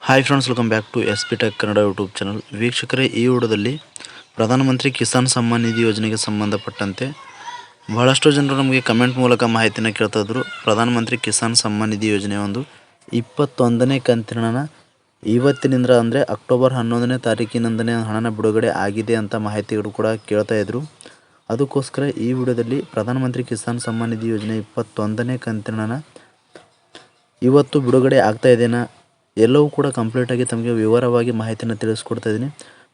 Hi friends, welcome back to S P tech Kannada YouTube channel. ವೀಕ್ಷಕರೇ, ಈ ವಿಡಿಯೋದಲ್ಲಿ ಪ್ರಧಾನಮಂತ್ರಿ ಕಿಸಾನ್ ಸಮ್ಮಾನ್ ನಿಧಿ ಯೋಜನೆಗೆ ಸಂಬಂಧಪಟ್ಟಂತೆ ಬಹಳಷ್ಟು ಜನರು ನಮಗೆ ಕಮೆಂಟ್ ಮೂಲಕ ಮಾಹಿತಿನ ಕೇಳ್ತಾ ಇದ್ರು. ಪ್ರಧಾನಮಂತ್ರಿ ಕಿಸಾನ್ ಸಮ್ಮಾನ್ ನಿಧಿ ಯೋಜನೆ 21ನೇ ಕಂತಿನ ಇವತ್ತಿನಿಂದ ಅಂದರೆ ಅಕ್ಟೋಬರ್ 11ನೇ ತಾರೀಕಿನಿಂದನೇ ಹಣನ ಬಿಡುಗಡೆ ಆಗಿದೆ ಅಂತ ಮಾಹಿತಿಗಳು ಕೂಡ ಕೇಳ್ತಾ ಇದ್ರು. ಅದಕ್ಕೋಸ್ಕರ ಈ ವಿಡಿಯೋದಲ್ಲಿ ಪ್ರಧಾನಮಂತ್ರಿ ಕಿಸಾನ್ ಸಮ್ಮಾನ್ ನಿಧಿ ಯೋಜನೆ 21ನೇ ಕಂತಿನ ಇವತ್ತು ಬಿಡುಗಡೆ ಆಗ್ತಾ ಇದೆನಾ, ಎಲ್ಲವೂ ಕೂಡ ಕಂಪ್ಲೀಟಾಗಿ ತಮಗೆ ವಿವರವಾಗಿ ಮಾಹಿತಿಯನ್ನು ತಿಳಿಸ್ಕೊಡ್ತಾ ಇದ್ದೀನಿ.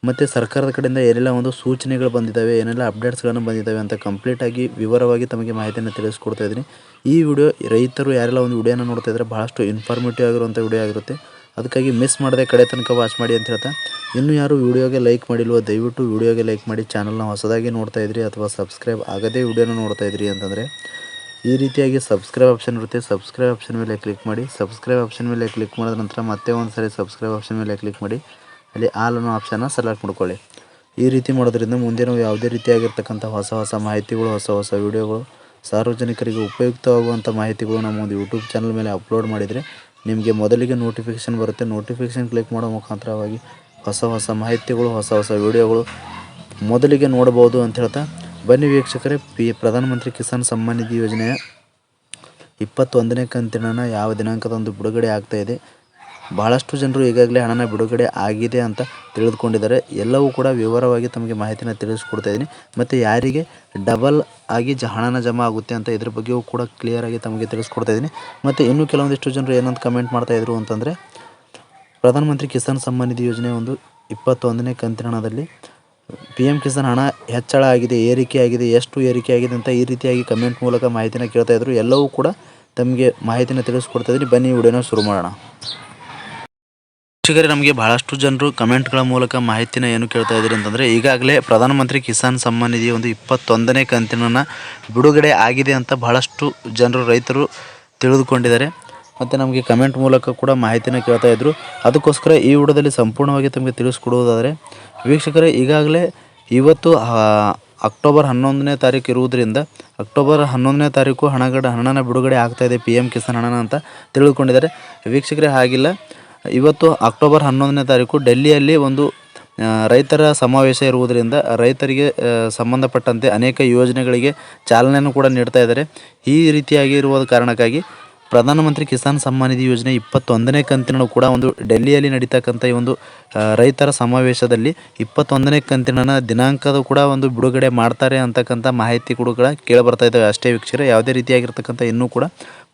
ಮತ್ತು ಸರ್ಕಾರದ ಕಡೆಯಿಂದ ಏನೆಲ್ಲ ಒಂದು ಸೂಚನೆಗಳು ಬಂದಿದ್ದಾವೆ, ಏನೆಲ್ಲ ಅಪ್ಡೇಟ್ಸ್ಗಳನ್ನು ಬಂದಿದ್ದಾವೆ ಅಂತ ಕಂಪ್ಲೀಟಾಗಿ ವಿವರವಾಗಿ ತಮಗೆ ಮಾಹಿತಿಯನ್ನು ತಿಳಿಸ್ಕೊಡ್ತಾ ಇದ್ದೀನಿ. ಈ ವಿಡಿಯೋ ರೈತರು ಯಾರೆಲ್ಲ ಒಂದು ವಿಡಿಯೋನ ನೋಡ್ತಾ ಇದ್ದಾರೆ ಬಹಳಷ್ಟು ಇನ್ಫಾರ್ಮೇಟಿವ್ ಆಗಿರುವಂಥ ವಿಡಿಯೋ ಆಗಿರುತ್ತೆ. ಅದಕ್ಕಾಗಿ ಮಿಸ್ ಮಾಡದೆ ಕಡೆ ತನಕ ವಾಚ್ ಮಾಡಿ ಅಂತ ಹೇಳ್ತಾ, ಇನ್ನೂ ಯಾರು ವಿಡಿಯೋಗೆ ಲೈಕ್ ಮಾಡಿಲ್ವೋ ದಯವಿಟ್ಟು ವಿಡಿಯೋಗೆ ಲೈಕ್ ಮಾಡಿ. ಚಾನಲ್ನ ಹೊಸದಾಗಿ ನೋಡ್ತಾ ಇದ್ರಿ ಅಥವಾ ಸಬ್ಸ್ಕ್ರೈಬ್ ಆಗದೇ ವಿಡಿಯೋನ ನೋಡ್ತಾ ಇದ್ರಿ ಅಂತಂದರೆ ಈ ರೀತಿಯಾಗಿ ಸಬ್ಸ್ಕ್ರೈಬ್ ಆಪ್ಷನ್ ಇರುತ್ತೆ. ಸಬ್ಸ್ಕ್ರೈಬ್ ಆಪ್ಷನ್ ಮೇಲೆ ಕ್ಲಿಕ್ ಮಾಡಿ. ಸಬ್ಸ್ಕ್ರೈಬ್ ಆಪ್ಷನ್ ಮೇಲೆ ಕ್ಲಿಕ್ ಮಾಡಿದ ನಂತರ ಮತ್ತೆ ಒಂದು ಸಾರಿ ಸಬ್ಸ್ಕ್ರೈಬ್ ಆಪ್ಷನ್ ಮೇಲೆ ಕ್ಲಿಕ್ ಮಾಡಿ. ಅಲ್ಲಿ ಆಲ್ ಅನ್ನೋ ಆಪ್ಷನ್ನ ಸೆಲೆಕ್ಟ್ ಮಾಡ್ಕೊಳ್ಳಿ. ಈ ರೀತಿ ಮಾಡೋದ್ರಿಂದ ಮುಂದೆ ನಾವು ಯಾವುದೇ ರೀತಿಯಾಗಿರ್ತಕ್ಕಂಥ ಹೊಸ ಮಾಹಿತಿಗಳು, ಹೊಸ ವಿಡಿಯೋಗಳು, ಸಾರ್ವಜನಿಕರಿಗೆ ಉಪಯುಕ್ತವಾಗುವಂಥ ಮಾಹಿತಿಗಳು ನಮ್ಮ ಒಂದು ಯೂಟ್ಯೂಬ್ ಚಾನಲ್ ಮೇಲೆ ಅಪ್ಲೋಡ್ ಮಾಡಿದರೆ ನಿಮಗೆ ಮೊದಲಿಗೆ ನೋಟಿಫಿಕೇಷನ್ ಬರುತ್ತೆ. ನೋಟಿಫಿಕೇಷನ್ ಕ್ಲಿಕ್ ಮಾಡೋ ಮುಖಾಂತರವಾಗಿ ಹೊಸ ಮಾಹಿತಿಗಳು, ಹೊಸ ವಿಡಿಯೋಗಳು ಮೊದಲಿಗೆ ನೋಡಬಹುದು ಅಂತ ಹೇಳ್ತಾ, ಬನ್ನಿ ವೀಕ್ಷಕರೇ, ಪ್ರಧಾನಮಂತ್ರಿ ಕಿಸಾನ್ ಸಮ್ಮಾನ್ ನಿಧಿ ಯೋಜನೆಯ 21ನೇ ಕಂತಿನ ಯಾವ ದಿನಾಂಕದಂದು ಬಿಡುಗಡೆ ಆಗ್ತಾ ಇದೆ. ಬಹಳಷ್ಟು ಜನರು ಈಗಾಗಲೇ ಹಣನ ಬಿಡುಗಡೆ ಆಗಿದೆ ಅಂತ ತಿಳಿದುಕೊಂಡಿದ್ದಾರೆ. ಎಲ್ಲವೂ ಕೂಡ ವಿವರವಾಗಿ ತಮಗೆ ಮಾಹಿತಿನ ತಿಳಿಸ್ಕೊಡ್ತಾ ಇದ್ದೀನಿ. ಮತ್ತು ಯಾರಿಗೆ ಡಬಲ್ ಆಗಿ ಹಣನ ಜಮಾ ಆಗುತ್ತೆ ಅಂತ ಇದ್ರ ಬಗ್ಗೆಯೂ ಕೂಡ ಕ್ಲಿಯರಾಗಿ ತಮಗೆ ತಿಳಿಸ್ಕೊಡ್ತಾ ಇದ್ದೀನಿ. ಮತ್ತು ಇನ್ನೂ ಕೆಲವೊಂದಿಷ್ಟು ಜನರು ಏನಂತ ಕಮೆಂಟ್ ಮಾಡ್ತಾಯಿದ್ರು ಅಂತಂದರೆ, ಪ್ರಧಾನಮಂತ್ರಿ ಕಿಸಾನ್ ಸಮ್ಮಾನ್ ನಿಧಿ ಯೋಜನೆ 21ನೇ ಕಂತಿನದಲ್ಲಿ PM ಕಿಸಾನ್ ಹಣ ಹೆಚ್ಚಳ ಆಗಿದೆ, ಏರಿಕೆ ಆಗಿದೆ, ಎಷ್ಟು ಏರಿಕೆ ಆಗಿದೆ ಅಂತ ಈ ರೀತಿಯಾಗಿ ಕಮೆಂಟ್ ಮೂಲಕ ಮಾಹಿತಿನ ಕೇಳ್ತಾ ಇದ್ರು. ಎಲ್ಲವೂ ಕೂಡ ತಮಗೆ ಮಾಹಿತಿನ ತಿಳಿಸ್ಕೊಡ್ತಾ ಇದ್ದೀನಿ. ಬನ್ನಿ ವಿಡಿಯೋನ ಶುರು ಮಾಡೋಣ. ವೀಕ್ಷಕರೇ, ನಮಗೆ ಬಹಳಷ್ಟು ಜನರು ಕಮೆಂಟ್ಗಳ ಮೂಲಕ ಮಾಹಿತಿನ ಏನು ಕೇಳ್ತಾ ಇದ್ದೀರಿ ಅಂತಂದರೆ, ಈಗಾಗಲೇ ಪ್ರಧಾನಮಂತ್ರಿ ಕಿಸಾನ್ ಸಮ್ಮಾನ್ ನಿಧಿ 21ನೇ ಕಂತಿನ ಬಿಡುಗಡೆ ಆಗಿದೆ ಅಂತ ಬಹಳಷ್ಟು ಜನರು ರೈತರು ತಿಳಿದುಕೊಂಡಿದ್ದಾರೆ. ಮತ್ತು ನಮಗೆ ಕಮೆಂಟ್ ಮೂಲಕ ಕೂಡ ಮಾಹಿತಿನ ಕೇಳ್ತಾ ಇದ್ರು. ಅದಕ್ಕೋಸ್ಕರ ಈ ವಿಡಿಯೋದಲ್ಲಿ ಸಂಪೂರ್ಣವಾಗಿ ತಮಗೆ ತಿಳಿಸ್ಕೊಡುವುದಾದರೆ, ವೀಕ್ಷಕರೇ, ಈಗಾಗಲೇ ಇವತ್ತು ಅಕ್ಟೋಬರ್ 11ನೇ ತಾರೀಕು ಇರುವುದರಿಂದ ಅಕ್ಟೋಬರ್ 11ನೇ ತಾರೀಕು ಹಣನ ಬಿಡುಗಡೆ ಆಗ್ತಾಯಿದೆ PM ಕಿಸಾನ್ ಹಣನ ಅಂತ ತಿಳಿದುಕೊಂಡಿದ್ದಾರೆ. ವೀಕ್ಷಕರೇ, ಹಾಗಿಲ್ಲ. ಇವತ್ತು ಅಕ್ಟೋಬರ್ 11ನೇ ತಾರೀಕು ಡೆಲ್ಲಿಯಲ್ಲಿ ಒಂದು ರೈತರ ಸಮಾವೇಶ ಇರುವುದರಿಂದ ರೈತರಿಗೆ ಸಂಬಂಧಪಟ್ಟಂತೆ ಅನೇಕ ಯೋಜನೆಗಳಿಗೆ ಚಾಲನೆಯನ್ನು ಕೂಡ ನೀಡ್ತಾ ಇದ್ದಾರೆ. ಈ ರೀತಿಯಾಗಿ ಇರುವ ಕಾರಣಕ್ಕಾಗಿ ಪ್ರಧಾನಮಂತ್ರಿ ಕಿಸಾನ್ ಸಮ್ಮಾನ್ ನಿಧಿ ಯೋಜನೆ 21ನೇ ಕಂತಿನ ಕೂಡ ಒಂದು ಡೆಲ್ಲಿಯಲ್ಲಿ ನಡೀತಕ್ಕಂಥ ಈ ಒಂದು ರೈತರ ಸಮಾವೇಶದಲ್ಲಿ 21ನೇ ಕಂತಿನ ದಿನಾಂಕದ ಕೂಡ ಒಂದು ಬಿಡುಗಡೆ ಮಾಡ್ತಾರೆ ಅಂತಕ್ಕಂಥ ಮಾಹಿತಿ ಕೂಡ ಕೇಳಿಬರ್ತಾ ಇದ್ದಾವೆ. ಅಷ್ಟೇ ವೀಕ್ಷಕರೇ, ಯಾವುದೇ ರೀತಿಯಾಗಿರ್ತಕ್ಕಂಥ ಇನ್ನೂ ಕೂಡ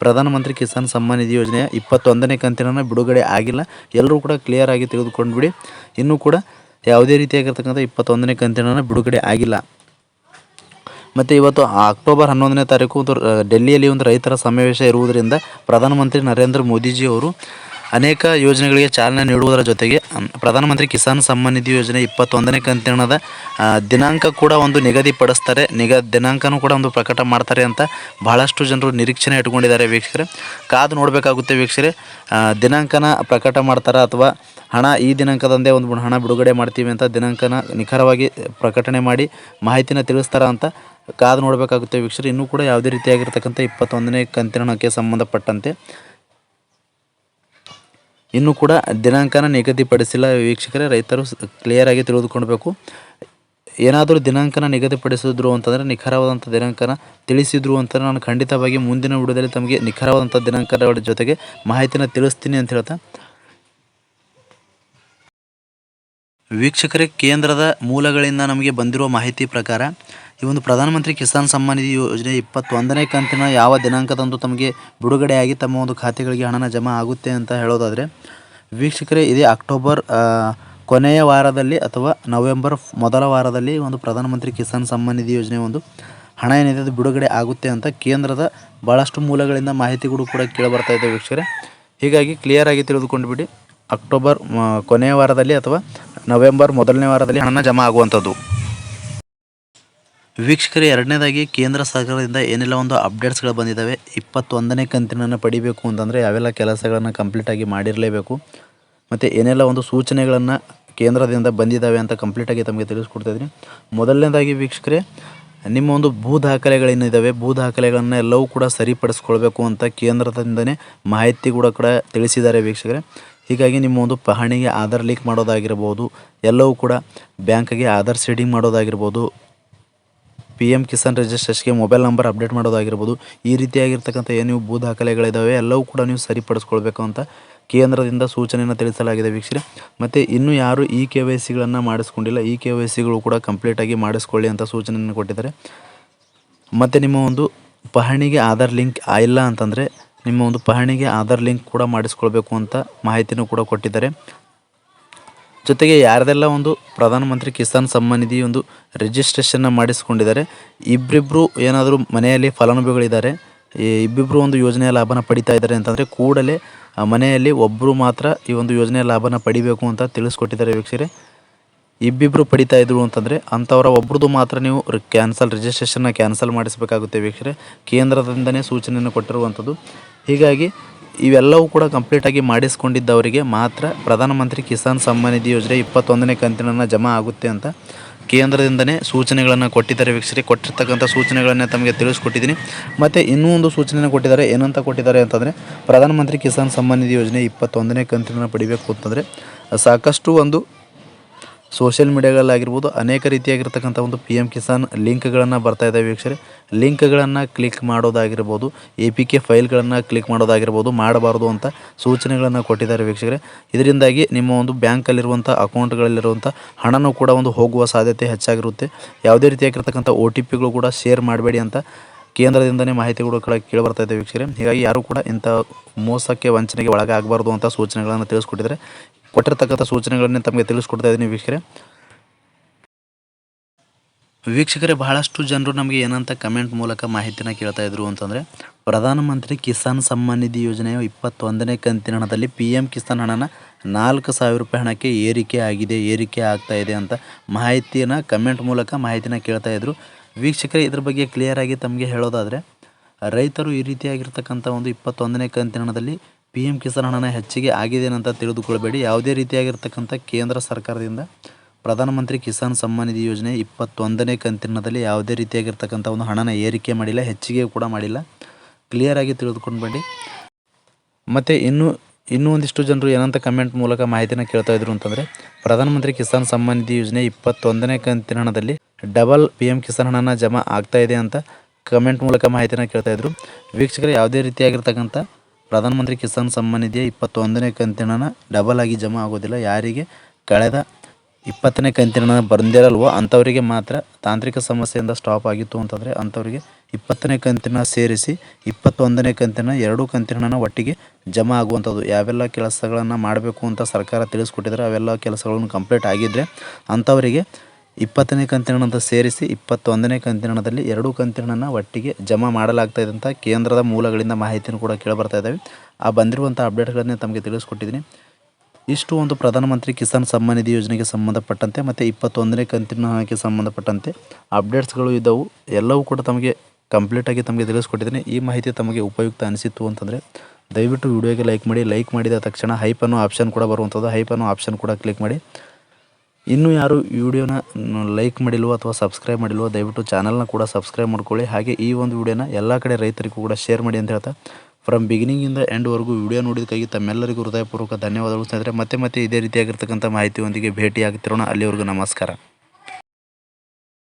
ಪ್ರಧಾನಮಂತ್ರಿ ಕಿಸಾನ್ ಸಮ್ಮಾನ್ ನಿಧಿ ಯೋಜನೆಯ 21ನೇ ಕಂತಿನ ಬಿಡುಗಡೆ ಆಗಿಲ್ಲ. ಎಲ್ಲರೂ ಕೂಡ ಕ್ಲಿಯರ್ ಆಗಿ ತಿಳಿದುಕೊಂಡ್ಬಿಡಿ. ಇನ್ನೂ ಕೂಡ ಯಾವುದೇ ರೀತಿಯಾಗಿರ್ತಕ್ಕಂಥ 21ನೇ ಕಂತಿನ ಬಿಡುಗಡೆ ಆಗಿಲ್ಲ. ಮತ್ತು ಇವತ್ತು ಅಕ್ಟೋಬರ್ 11ನೇ ತಾರೀಕು ಒಂದು ಡೆಲ್ಲಿಯಲ್ಲಿ ಒಂದು ರೈತರ ಸಮಾವೇಶ ಇರುವುದರಿಂದ ಪ್ರಧಾನಮಂತ್ರಿ ನರೇಂದ್ರ ಮೋದಿಜಿಯವರು ಅನೇಕ ಯೋಜನೆಗಳಿಗೆ ಚಾಲನೆ ನೀಡುವುದರ ಜೊತೆಗೆ ಪ್ರಧಾನಮಂತ್ರಿ ಕಿಸಾನ್ ಸಮ್ಮಾನ್ ನಿಧಿ ಯೋಜನೆ 21ನೇ ಕಂತಿನದ ದಿನಾಂಕ ಕೂಡ ಒಂದು ನಿಗದಿಪಡಿಸ್ತಾರೆ. ದಿನಾಂಕನೂ ಕೂಡ ಒಂದು ಪ್ರಕಟ ಮಾಡ್ತಾರೆ ಅಂತ ಬಹಳಷ್ಟು ಜನರು ನಿರೀಕ್ಷಣೆ ಇಟ್ಕೊಂಡಿದ್ದಾರೆ. ವೀಕ್ಷಕರೇ, ಕಾದು ನೋಡಬೇಕಾಗುತ್ತೆ. ವೀಕ್ಷಕರೇ, ದಿನಾಂಕನ ಪ್ರಕಟ ಮಾಡ್ತಾರಾ ಅಥವಾ ಈ ದಿನಾಂಕದಂದೇ ಒಂದು ಹಣ ಬಿಡುಗಡೆ ಮಾಡ್ತೀವಿ ಅಂತ ದಿನಾಂಕನ ನಿಖರವಾಗಿ ಪ್ರಕಟಣೆ ಮಾಡಿ ಮಾಹಿತಿನ ತಿಳಿಸ್ತಾರ ಅಂತ ಕಾದು ನೋಡಬೇಕಾಗುತ್ತೆ. ವೀಕ್ಷಕರು, ಇನ್ನೂ ಕೂಡ ಯಾವುದೇ ರೀತಿಯಾಗಿರ್ತಕ್ಕಂಥ 21ನೇ ಕಂತಿನಕ್ಕೆ ಸಂಬಂಧಪಟ್ಟಂತೆ ಇನ್ನೂ ಕೂಡ ದಿನಾಂಕನ ನಿಗದಿಪಡಿಸಿಲ್ಲ. ವೀಕ್ಷಕರೇ, ರೈತರು ಕ್ಲಿಯರಾಗಿ ತಿಳಿದುಕೊಳ್ಬೇಕು. ಏನಾದರೂ ದಿನಾಂಕನ ನಿಗದಿಪಡಿಸಿದ್ರು ಅಂತಂದರೆ, ನಿಖರವಾದಂಥ ದಿನಾಂಕನ ತಿಳಿಸಿದ್ರು ಅಂತ ನಾನು ಖಂಡಿತವಾಗಿ ಮುಂದಿನ ವಿಡಿಯೋದಲ್ಲಿ ತಮಗೆ ನಿಖರವಾದಂಥ ದಿನಾಂಕದ ಜೊತೆಗೆ ಮಾಹಿತಿನ ತಿಳಿಸ್ತೀನಿ ಅಂತ ಹೇಳ್ತಾ, ವೀಕ್ಷಕರೇ, ಕೇಂದ್ರದ ಮೂಲಗಳಿಂದ ನಮಗೆ ಬಂದಿರುವ ಮಾಹಿತಿ ಪ್ರಕಾರ ಈ ಒಂದು ಪ್ರಧಾನಮಂತ್ರಿ ಕಿಸಾನ್ ಸಮ್ಮಾನ್ ನಿಧಿ ಯೋಜನೆ 21ನೇ ಕಂತಿನ ಯಾವ ದಿನಾಂಕದಂದು ತಮಗೆ ಬಿಡುಗಡೆಯಾಗಿ ತಮ್ಮ ಒಂದು ಖಾತೆಗಳಿಗೆ ಹಣನ ಜಮಾ ಆಗುತ್ತೆ ಅಂತ ಹೇಳೋದಾದರೆ, ವೀಕ್ಷಕರೇ, ಇದೇ ಅಕ್ಟೋಬರ್ ಕೊನೆಯ ವಾರದಲ್ಲಿ ಅಥವಾ ನವೆಂಬರ್ ಮೊದಲ ವಾರದಲ್ಲಿ ಒಂದು ಪ್ರಧಾನಮಂತ್ರಿ ಕಿಸಾನ್ ಸಮ್ಮಾನ್ ನಿಧಿ ಯೋಜನೆ ಒಂದು ಹಣ ಏನಿದೆ ಅದು ಬಿಡುಗಡೆ ಆಗುತ್ತೆ ಅಂತ ಕೇಂದ್ರದ ಭಾಳಷ್ಟು ಮೂಲಗಳಿಂದ ಮಾಹಿತಿಗಳು ಕೂಡ ಕೇಳಿಬರ್ತಾ ಇದೆ. ವೀಕ್ಷಕರೇ, ಹೀಗಾಗಿ ಕ್ಲಿಯರಾಗಿ ತಿಳಿದುಕೊಂಡು ಬಿಡಿ. ಅಕ್ಟೋಬರ್ ಕೊನೆಯ ವಾರದಲ್ಲಿ ಅಥವಾ ನವೆಂಬರ್ ಮೊದಲನೇ ವಾರದಲ್ಲಿ ಹಣ ಜಮಾ ಆಗುವಂಥದ್ದು. ವೀಕ್ಷಕರೇ, ಎರಡನೇದಾಗಿ ಕೇಂದ್ರ ಸರ್ಕಾರದಿಂದ ಏನೆಲ್ಲ ಒಂದು ಅಪ್ಡೇಟ್ಸ್ಗಳು ಬಂದಿದ್ದಾವೆ. 21ನೇ ಕಂತಿನನ್ನು ಪಡಿಬೇಕು ಅಂತಂದರೆ ಯಾವೆಲ್ಲ ಕೆಲಸಗಳನ್ನು ಕಂಪ್ಲೀಟಾಗಿ ಮಾಡಿರಲೇಬೇಕು, ಮತ್ತು ಏನೆಲ್ಲ ಒಂದು ಸೂಚನೆಗಳನ್ನು ಕೇಂದ್ರದಿಂದ ಬಂದಿದ್ದಾವೆ ಅಂತ ಕಂಪ್ಲೀಟಾಗಿ ತಮಗೆ ತಿಳಿಸ್ಕೊಡ್ತಾಯಿದ್ದೀನಿ. ಮೊದಲನೇದಾಗಿ ವೀಕ್ಷಕರೇ, ನಿಮ್ಮ ಒಂದು ಭೂ ದಾಖಲೆಗಳೇನಿದ್ದಾವೆ, ಭೂ ದಾಖಲೆಗಳನ್ನು ಎಲ್ಲವೂ ಕೂಡ ಸರಿಪಡಿಸ್ಕೊಳ್ಬೇಕು ಅಂತ ಕೇಂದ್ರದಿಂದನೇ ಮಾಹಿತಿ ಕೂಡ ತಿಳಿಸಿದ್ದಾರೆ. ವೀಕ್ಷಕರೇ, ಹೀಗಾಗಿ ನಿಮ್ಮ ಒಂದು ಪಹಣಿಗೆ ಆಧಾರ್ ಲಿಂಕ್ ಮಾಡೋದಾಗಿರ್ಬೋದು, ಎಲ್ಲವೂ ಕೂಡ ಬ್ಯಾಂಕ್ಗೆ ಆಧಾರ್ ಸೀಡಿಂಗ್ ಮಾಡೋದಾಗಿರ್ಬೋದು, PM ಕಿಸಾನ್ ರಿಜಿಸ್ಟ್ರೇಷನ್ಗೆ ಮೊಬೈಲ್ ನಂಬರ್ ಅಪ್ಡೇಟ್ ಮಾಡೋದಾಗಿರ್ಬೋದು, ಈ ರೀತಿಯಾಗಿರ್ತಕ್ಕಂಥ ಏನು ಭೂ ದಾಖಲೆಗಳಿದ್ದಾವೆ ಎಲ್ಲವೂ ಕೂಡ ನೀವು ಸರಿಪಡಿಸ್ಕೊಳ್ಬೇಕು ಅಂತ ಕೇಂದ್ರದಿಂದ ಸೂಚನೆಯನ್ನು ತಿಳಿಸಲಾಗಿದೆ ವೀಕ್ಷಕರೇ. ಮತ್ತು ಇನ್ನೂ ಯಾರು KYCಗಳನ್ನು ಮಾಡಿಸ್ಕೊಂಡಿಲ್ಲ, KYCಗಳು ಕೂಡ ಕಂಪ್ಲೀಟಾಗಿ ಮಾಡಿಸ್ಕೊಳ್ಳಿ ಅಂತ ಸೂಚನೆಯನ್ನು ಕೊಟ್ಟಿದ್ದಾರೆ. ಮತ್ತು ನಿಮ್ಮ ಒಂದು ಪಹಣಿಗೆ ಆಧಾರ್ ಲಿಂಕ್ ಇಲ್ಲ ಅಂತಂದರೆ ನಿಮ್ಮ ಒಂದು ಪಹಣಿಗೆ ಆಧಾರ್ ಲಿಂಕ್ ಕೂಡ ಮಾಡಿಸ್ಕೊಳ್ಬೇಕು ಅಂತ ಮಾಹಿತಿನೂ ಕೂಡ ಕೊಟ್ಟಿದ್ದಾರೆ. ಜೊತೆಗೆ ಯಾರ್ದೆಲ್ಲ ಒಂದು ಪ್ರಧಾನಮಂತ್ರಿ ಕಿಸಾನ್ ಸಮ್ಮಾನ್ ನಿಧಿ ಒಂದು ರಿಜಿಸ್ಟ್ರೇಷನ್ನ ಮಾಡಿಸ್ಕೊಂಡಿದ್ದಾರೆ, ಇಬ್ಬರಿಬ್ಬರು ಏನಾದರೂ ಮನೆಯಲ್ಲಿ ಫಲಾನುಭವಿಗಳಿದ್ದಾರೆ, ಇಬ್ಬಿಬ್ಬರು ಒಂದು ಯೋಜನೆಯ ಲಾಭನ ಪಡಿತಾ ಇದ್ದಾರೆ ಅಂತಂದರೆ ಕೂಡಲೇ ಮನೆಯಲ್ಲಿ ಒಬ್ಬರು ಮಾತ್ರ ಈ ಒಂದು ಯೋಜನೆಯ ಲಾಭನ ಪಡಿಬೇಕು ಅಂತ ತಿಳಿಸ್ಕೊಟ್ಟಿದ್ದಾರೆ ವೀಕ್ಷಕರೇ. ಇಬ್ಬಿಬ್ಬರು ಪಡಿತಾ ಇದ್ರು ಅಂತಂದರೆ ಅಂಥವರ ಒಬ್ರದ್ದು ಮಾತ್ರ ನೀವು ರಿಜಿಸ್ಟ್ರೇಷನ್ನ ಕ್ಯಾನ್ಸಲ್ ಮಾಡಿಸಬೇಕಾಗುತ್ತೆ ವೀಕ್ಷಕರೇ. ಕೇಂದ್ರದಿಂದನೇ ಸೂಚನೆಯನ್ನು ಕೊಟ್ಟಿರುವಂಥದ್ದು. ಹೀಗಾಗಿ ಇವೆಲ್ಲವೂ ಕೂಡ ಕಂಪ್ಲೀಟಾಗಿ ಮಾಡಿಸ್ಕೊಂಡಿದ್ದವರಿಗೆ ಮಾತ್ರ ಪ್ರಧಾನಮಂತ್ರಿ ಕಿಸಾನ್ ಸಮ್ಮಾನ್ ನಿಧಿ ಯೋಜನೆ 21ನೇ ಕಂತಿನ ಜಮಾ ಆಗುತ್ತೆ ಅಂತ ಕೇಂದ್ರದಿಂದನೇ ಸೂಚನೆಗಳನ್ನು ಕೊಟ್ಟಿದ್ದಾರೆ ವೀಕ್ಷಕರೇ. ಕೊಟ್ಟಿರ್ತಕ್ಕಂಥ ಸೂಚನೆಗಳನ್ನೇ ತಮಗೆ ತಿಳಿಸ್ಕೊಟ್ಟಿದ್ದೀನಿ. ಮತ್ತು ಇನ್ನೂ ಒಂದು ಸೂಚನೆಯನ್ನು ಕೊಟ್ಟಿದ್ದಾರೆ. ಏನಂತ ಕೊಟ್ಟಿದ್ದಾರೆ ಅಂತಂದರೆ, ಪ್ರಧಾನಮಂತ್ರಿ ಕಿಸಾನ್ ಸಮ್ಮಾನ್ ನಿಧಿ ಯೋಜನೆ 21ನೇ ಕಂತಿನ ಪಡಿಬೇಕು ಅಂತಂದರೆ ಸಾಕಷ್ಟು ಒಂದು ಸೋಷಿಯಲ್ ಮೀಡಿಯಾಗಳಾಗಿರ್ಬೋದು ಅನೇಕ ರೀತಿಯಾಗಿರ್ತಕ್ಕಂಥ ಒಂದು PM ಕಿಸಾನ್ ಲಿಂಕ್ಗಳನ್ನು ಬರ್ತಾಯಿದ್ದಾವೆ ವೀಕ್ಷಕರೇ. ಲಿಂಕ್ಗಳನ್ನು ಕ್ಲಿಕ್ ಮಾಡೋದಾಗಿರ್ಬೋದು, APK ಫೈಲ್ಗಳನ್ನು ಕ್ಲಿಕ್ ಮಾಡೋದಾಗಿರ್ಬೋದು ಮಾಡಬಾರ್ದು ಅಂತ ಸೂಚನೆಗಳನ್ನು ಕೊಟ್ಟಿದ್ದಾರೆ ವೀಕ್ಷಕರೇ. ಇದರಿಂದಾಗಿ ನಿಮ್ಮ ಒಂದು ಬ್ಯಾಂಕಲ್ಲಿರುವಂಥ ಅಕೌಂಟ್ಗಳಲ್ಲಿರುವಂಥ ಹಣನೂ ಕೂಡ ಒಂದು ಹೋಗುವ ಸಾಧ್ಯತೆ ಹೆಚ್ಚಾಗಿರುತ್ತೆ. ಯಾವುದೇ ರೀತಿಯಾಗಿರ್ತಕ್ಕಂಥ OTPಗಳು ಕೂಡ ಶೇರ್ ಮಾಡಬೇಡಿ ಅಂತ ಕೇಂದ್ರದಿಂದನೇ ಮಾಹಿತಿಗಳು ಕೂಡ ಕೇಳಿ ಬರ್ತಾ ಇದೆ ವೀಕ್ಷಕರೇ. ಹೀಗಾಗಿ ಯಾರೂ ಕೂಡ ಇಂಥ ಮೋಸಕ್ಕೆ ವಂಚನೆಗೆ ಒಳಗಾಗಬಾರ್ದು ಅಂತ ಸೂಚನೆಗಳನ್ನು ತಿಳಿಸ್ಕೊಟ್ಟಿದ್ದಾರೆ. ಕೊಟ್ಟಿರ್ತಕ್ಕಂಥ ಸೂಚನೆಗಳನ್ನೇ ತಮಗೆ ತಿಳಿಸ್ಕೊಡ್ತಾ ಇದ್ದೀನಿ ವೀಕ್ಷಕರೇ. ಬಹಳಷ್ಟು ಜನರು ನಮಗೆ ಏನಂತ ಕಮೆಂಟ್ ಮೂಲಕ ಮಾಹಿತಿನ ಕೇಳ್ತಾ ಇದ್ರು ಅಂತಂದರೆ, ಪ್ರಧಾನಮಂತ್ರಿ ಕಿಸಾನ್ ಸಮ್ಮಾನ್ ನಿಧಿ ಯೋಜನೆಯ 21ನೇ ಕಂತಿನ ಹಣದಲ್ಲಿ PM ಕಿಸಾನ್ ಹಣನ 4,000 ರೂಪಾಯಿ ಹಣಕ್ಕೆ ಏರಿಕೆ ಆಗ್ತಾ ಇದೆ ಅಂತ ಮಾಹಿತಿನ ಕಮೆಂಟ್ ಮೂಲಕ ಮಾಹಿತಿನ ಕೇಳ್ತಾ ಇದ್ರು ವೀಕ್ಷಕರೇ. ಇದ್ರ ಬಗ್ಗೆ ಕ್ಲಿಯರ್ ಆಗಿ ತಮಗೆ ಹೇಳೋದಾದರೆ, ರೈತರು ಈ ರೀತಿಯಾಗಿರ್ತಕ್ಕಂಥ ಒಂದು 21ನೇ ಕಂತಿನ ಹಣದಲ್ಲಿ PM ಕಿಸಾನ್ ಹಣನ ಹೆಚ್ಚಿಗೆ ಆಗಿದೆ ಅಂತ ತಿಳಿದುಕೊಳ್ಬೇಡಿ. ಯಾವುದೇ ರೀತಿಯಾಗಿರ್ತಕ್ಕಂಥ ಕೇಂದ್ರ ಸರ್ಕಾರದಿಂದ ಪ್ರಧಾನಮಂತ್ರಿ ಕಿಸಾನ್ ಸಮ್ಮಾನ್ ನಿಧಿ ಯೋಜನೆ 21ನೇ ಕಂತಿನದಲ್ಲಿ ಯಾವುದೇ ರೀತಿಯಾಗಿರ್ತಕ್ಕಂಥ ಒಂದು ಹಣನ ಏರಿಕೆ ಮಾಡಿಲ್ಲ, ಹೆಚ್ಚಿಗೆ ಕೂಡ ಮಾಡಿಲ್ಲ. ಕ್ಲಿಯರಾಗಿ ತಿಳಿದುಕೊಂಡ್ಬೇಡಿ. ಮತ್ತು ಇನ್ನೂ ಒಂದಿಷ್ಟು ಜನರು ಏನಂತ ಕಮೆಂಟ್ ಮೂಲಕ ಮಾಹಿತಿನ ಕೇಳ್ತಾ ಇದ್ರು ಅಂತಂದರೆ, ಪ್ರಧಾನಮಂತ್ರಿ ಕಿಸಾನ್ ಸಮ್ಮಾನ್ ನಿಧಿ ಯೋಜನೆ 21ನೇ ಕಂತಿನ ಹಣದಲ್ಲಿ ಡಬಲ್ PM ಕಿಸಾನ್ ಹಣನ ಜಮಾ ಆಗ್ತಾ ಇದೆ ಅಂತ ಕಮೆಂಟ್ ಮೂಲಕ ಮಾಹಿತಿನ ಕೇಳ್ತಾ ಇದ್ರು ವೀಕ್ಷಕರೇ. ಯಾವುದೇ ರೀತಿಯಾಗಿರ್ತಕ್ಕಂಥ ಪ್ರಧಾನಮಂತ್ರಿ ಕಿಸಾನ್ ಸಮ್ಮಾನ್ ನಿಧಿಯ 21ನೇ ಕಂತಿನ ಹಣ ಡಬಲ್ ಆಗಿ ಜಮಾ ಆಗೋದಿಲ್ಲ. ಯಾರಿಗೆ ಕಳೆದ 20ನೇ ಕಂತಿನ ಬಂದಿರಲ್ವೋ ಅಂಥವರಿಗೆ ಮಾತ್ರ ತಾಂತ್ರಿಕ ಸಮಸ್ಯೆಯಿಂದ ಸ್ಟಾಪ್ ಆಗಿತ್ತು ಅಂತಂದರೆ ಅಂಥವರಿಗೆ 20ನೇ ಕಂತಿನ ಸೇರಿಸಿ 21ನೇ ಕಂತಿನ 2 ಕಂತಿನ ಒಟ್ಟಿಗೆ ಜಮಾ ಆಗುವಂಥದ್ದು. ಯಾವೆಲ್ಲ ಕೆಲಸಗಳನ್ನು ಮಾಡಬೇಕು ಅಂತ ಸರ್ಕಾರ ತಿಳಿಸ್ಕೊಟ್ಟಿದ್ದಾರೆ ಅವೆಲ್ಲ ಕೆಲಸಗಳನ್ನು ಕಂಪ್ಲೀಟ್ ಆಗಿದ್ದರೆ ಅಂಥವರಿಗೆ 20ನೇ ಕಂತಿನ ಸೇರಿಸಿ 21ನೇ ಕಂತಿನದಲ್ಲಿ 2 ಕಂತಿನ ಒಟ್ಟಿಗೆ ಜಮಾ ಮಾಡಲಾಗ್ತಾ ಇದೆ ಅಂತ ಕೇಂದ್ರದ ಮೂಲಗಳಿಂದ ಮಾಹಿತಿಯನ್ನು ಕೂಡ ಕೇಳಿಬರ್ತಾ ಇದ್ದಾವೆ. ಆ ಬಂದಿರುವಂಥ ಅಪ್ಡೇಟ್ಗಳನ್ನೇ ತಮಗೆ ತಿಳಿಸ್ಕೊಟ್ಟಿದ್ದೀನಿ. ಇಷ್ಟು ಒಂದು ಪ್ರಧಾನಮಂತ್ರಿ ಕಿಸಾನ್ ಸಮ್ಮಾನ್ ನಿಧಿ ಯೋಜನೆಗೆ ಸಂಬಂಧಪಟ್ಟಂತೆ ಮತ್ತು 21ನೇ ಕಂತಿನ ಹಣಕ್ಕೆ ಸಂಬಂಧಪಟ್ಟಂತೆ ಅಪ್ಡೇಟ್ಸ್ಗಳು ಇದ್ದವು. ಎಲ್ಲವೂ ಕೂಡ ತಮಗೆ ಕಂಪ್ಲೀಟಾಗಿ ತಮಗೆ ತಿಳಿಸ್ಕೊಟ್ಟಿದ್ದೀನಿ. ಈ ಮಾಹಿತಿ ತಮಗೆ ಉಪಯುಕ್ತ ಅನಿಸಿತ್ತು ಅಂತಂದರೆ ದಯವಿಟ್ಟು ವಿಡಿಯೋಗೆ ಲೈಕ್ ಮಾಡಿ. ಲೈಕ್ ಮಾಡಿದ ತಕ್ಷಣ ಹೈಪ್ ಅನ್ನೋ ಆಪ್ಷನ್ ಕೂಡ ಬರುವಂಥದ್ದು, ಹೈಪ್ ಅನ್ನೋ ಆಪ್ಷನ್ ಕೂಡ ಕ್ಲಿಕ್ ಮಾಡಿ. ಇನ್ನೂ ಯಾರು ವಿಡಿಯೋನ ಲೈಕ್ ಮಾಡಿಲ್ವೋ ಅಥವಾ ಸಬ್ಸ್ಕ್ರೈಬ್ ಮಾಡಿಲ್ವೋ ದಯವಿಟ್ಟು ಚಾನಲ್ನ ಕೂಡ ಸಬ್ಸ್ಕ್ರೈಬ್ ಮಾಡ್ಕೊಳ್ಳಿ. ಹಾಗೆ ಈ ಒಂದು ವಿಡಿಯೋನ ಎಲ್ಲ ಕಡೆ ರೈತರಿಗೂ ಕೂಡ ಶೇರ್ ಮಾಡಿ ಅಂತ ಹೇಳ್ತಾ, ಫ್ರಮ್ ಬಿಗಿನಿಂಗಿಂದ ಎಂಡ್ವರೆಗೂ ವಿಡಿಯೋ ನೋಡಿದಕ್ಕಾಗಿ ತಮ್ಮೆಲ್ಲರಿಗೂ ಹೃದಯಪೂರ್ವಕ ಧನ್ಯವಾದಗಳು ಸ್ನೇಹಿತರೆ. ಮತ್ತೆ ಇದೇ ರೀತಿಯಾಗಿರ್ತಕ್ಕಂಥ ಮಾಹಿತಿಯೊಂದಿಗೆ ಭೇಟಿ ಆಗ್ತಿರೋಣ. ಅಲ್ಲಿವರೆಗೂ ನಮಸ್ಕಾರ.